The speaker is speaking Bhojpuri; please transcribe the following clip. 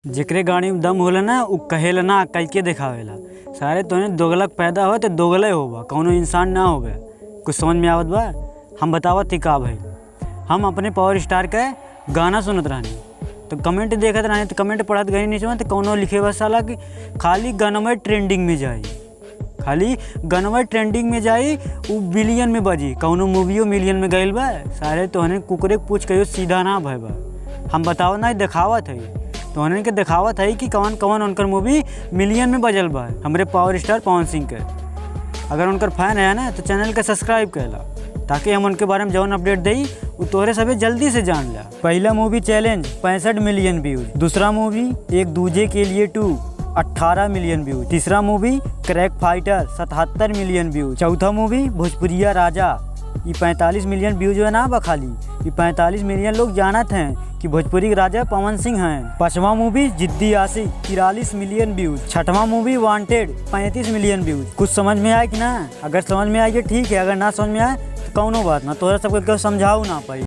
जेकरे गाड़ी में दम होला ना उ कहेला ना कह के दिखावेला। सारे तोने दोगलक पैदा हो तो दोगले होबा, कौनो इंसान ना होबे। कुछ समझ में आवत बा? हम बतावत थी का भाई। हम अपने पावर स्टार के गाना सुनत रहनी तो कमेंट देखत रहनी तो कमेंट पढ़त गई नीचे तो कौनो लिखे बस साला कि खाली गाना ट्रेंडिंग में जाई, खाली गाना ट्रेंडिंग में जाई, उ बिलियन में बजी, कौनो मूवियो मिलियन में गईल बा। सारे तोहने कुकरे पूछ कहियो सीधा ना भाई बा। हम बताओ ना दिखावत है तोहने के दिखावत है कि कौन कौन उनकर मूवी मिलियन में बजल बा। हमारे पावर स्टार पवन सिंह के अगर उनकर फैन है ना तो चैनल के सब्सक्राइब कैला ताकि हम उनके बारे में जौन अपडेट देई वो तोहरे सभी जल्दी से जान ला। पहला मूवी चैलेंज 65 मिलियन व्यूज, दूसरा मूवी एक दूजे के लिए 2 18 मिलियन व्यूज, तीसरा movie crack fighter 77 million views, चौथा मूवी भोजपुरिया राजा ये 45 मिलियन व्यूज है ना बखाली, ये 45 मिलियन लोग जानत हैं कि भोजपुरी राजा पवन सिंह हैं। पांचवा मूवी जिद्दी आशिक 43 मिलियन व्यूज, छठवां मूवी वांटेड 35 मिलियन व्यूज। कुछ समझ में आए कि ना? अगर समझ में आए ठीक है, अगर ना समझ में आए तो कौनो बात ना, तोहरा सबको समझाऊ ना पाई।